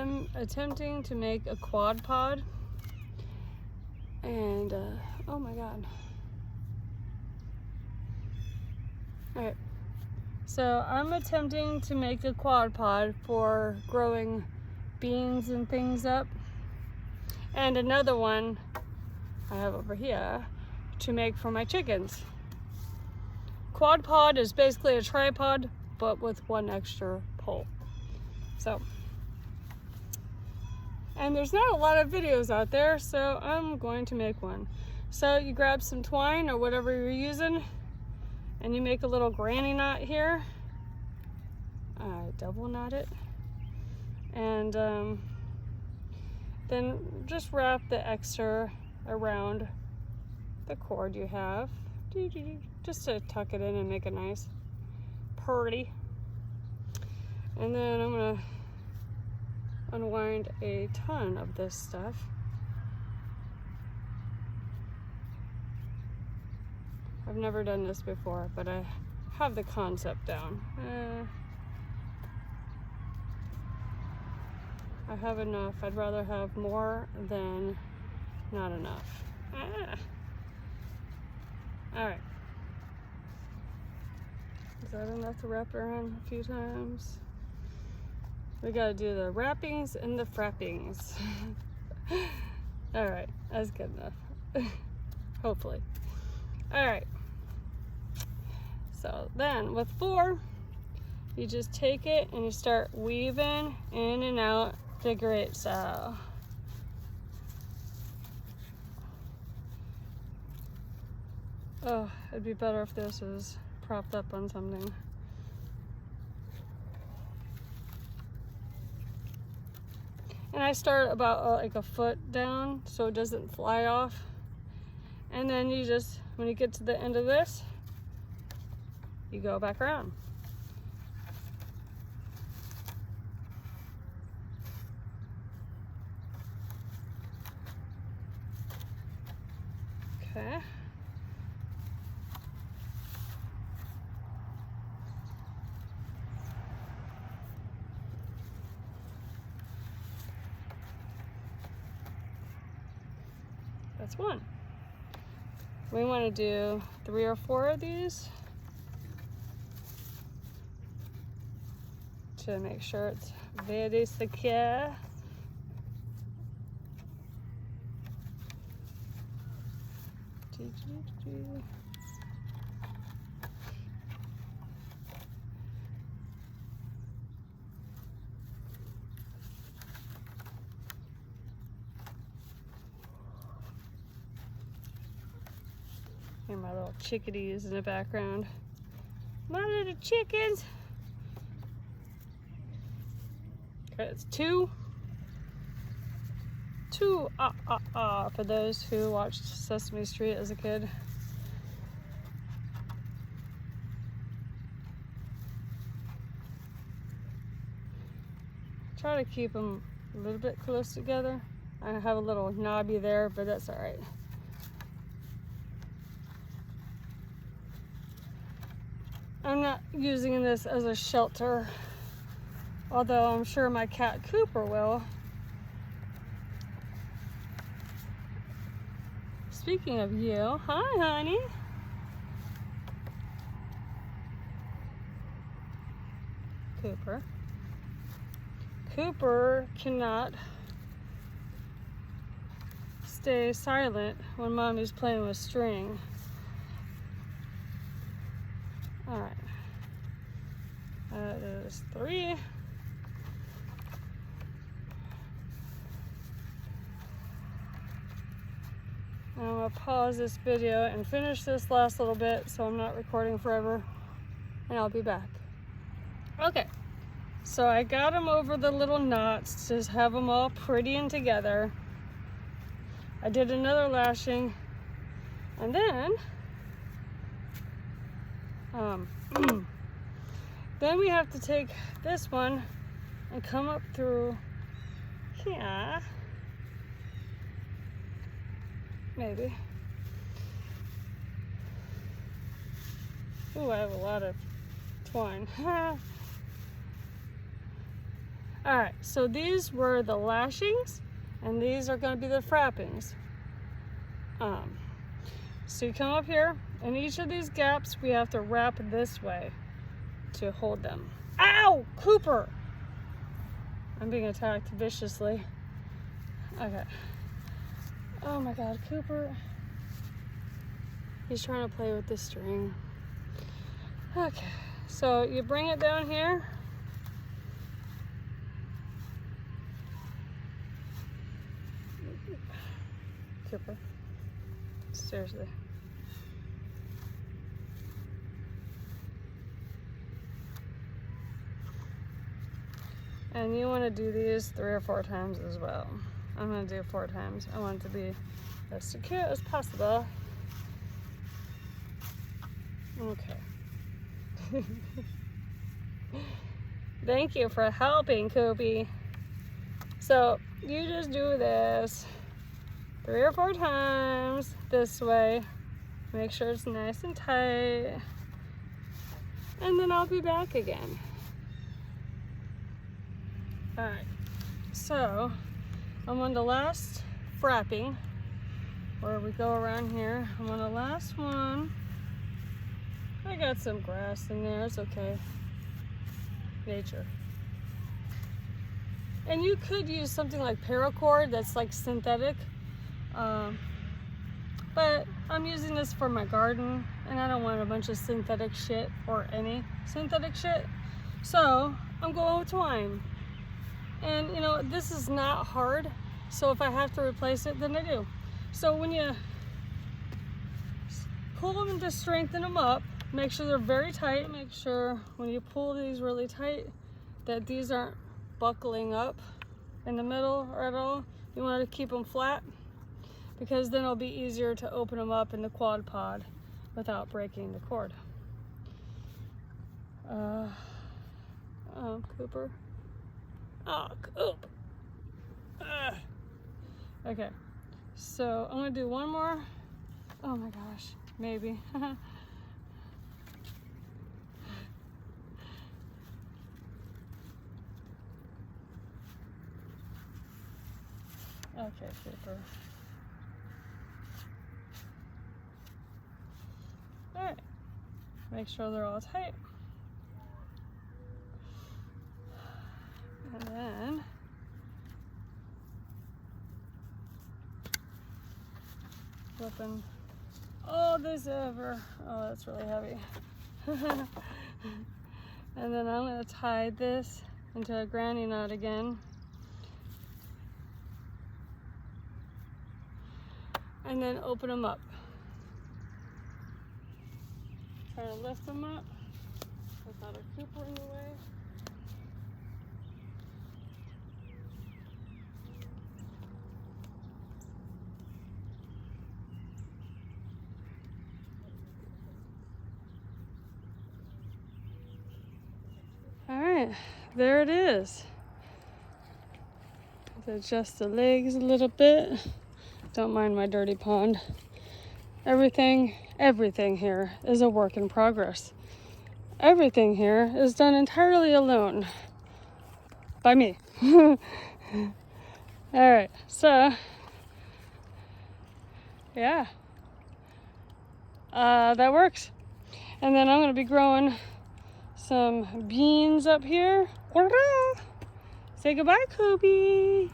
am attempting to make a quad pod, and oh my god. Alright, so I'm attempting to make a quad pod for growing beans and things up, and another one I have over here to make for my chickens. Quad pod is basically a tripod, but with one extra pole. So, and there's not a lot of videos out there, so I'm going to make one. So you grab some twine or whatever you're using, and you make a little granny knot here. I double knot it, and then just wrap the extra around the cord you have, just to tuck it in and make it nice, pretty. And then I'm gonna unwind a ton of this stuff. I've never done this before, but I have the concept down. I have enough. I'd rather have more than not enough. All right. Is that enough to wrap around a few times? We gotta do the wrappings and the frappings. All right, that's good enough. Hopefully. All right. So then with 4, you just take it and you start weaving in and out figure eight style. Oh, it'd be better if this was propped up on something. And I start about like a foot down so it doesn't fly off. And then you just, when you get to the end of this, you go back around. Okay. That's one. We want to do 3 or 4 of these to make sure it's very secure. And my little chickadees in the background. My little chickens. Okay, it's 2. 2 for those who watched Sesame Street as a kid. Try to keep them a little bit close together. I have a little knobby there, but that's all right. I'm not using this as a shelter, although I'm sure my cat Cooper will. Speaking of you, hi honey. Cooper cannot stay silent when mommy's playing with string. All right, that is 3. And I'm gonna pause this video and finish this last little bit so I'm not recording forever, and I'll be back. Okay, so I got them over the little knots to have them all pretty and together. I did another lashing, and then then we have to take this one and come up through here, maybe. Ooh, I have a lot of twine. All right, so these were the lashings, and these are going to be the frappings. So you come up here, and each of these gaps we have to wrap this way to hold them. Ow, Cooper! I'm being attacked viciously. Okay. Oh my God, Cooper. He's trying to play with the string. Okay, so you bring it down here. Cooper, seriously. And you want to do these 3 or 4 times as well. I'm going to do 4 times. I want it to be as secure as possible. Okay. Thank you for helping, Koopy. So you just do this 3 or 4 times this way. Make sure it's nice and tight. And then I'll be back again. All right, so I'm on the last frapping where we go around here. I'm on the last one. I got some grass in there, it's okay. Nature. And you could use something like paracord that's like synthetic, but I'm using this for my garden and I don't want a bunch of synthetic shit or any synthetic shit. So I'm going with twine. And you know, this is not hard, so if I have to replace it, then I do. So when you pull them to strengthen them up, make sure they're very tight. Make sure when you pull these really tight that these aren't buckling up in the middle or at all. You want to keep them flat because then it'll be easier to open them up in the quad pod without breaking the cord. Cooper. Oh, Coop. Okay, so I'm gonna do one more. Oh my gosh, maybe. Okay, Cooper. All right, make sure they're all tight. And then flipping all this over. Oh, that's really heavy. And then I'm going to tie this into a granny knot again. And then open them up. Try to lift them up without a Cooper in the way. All right, there it is. Adjust the legs a little bit. Don't mind my dirty pond. Everything here is a work in progress. Everything here is done entirely alone by me. All right, so yeah, that works. And then I'm gonna be growing some beans up here. Say goodbye, Koopy.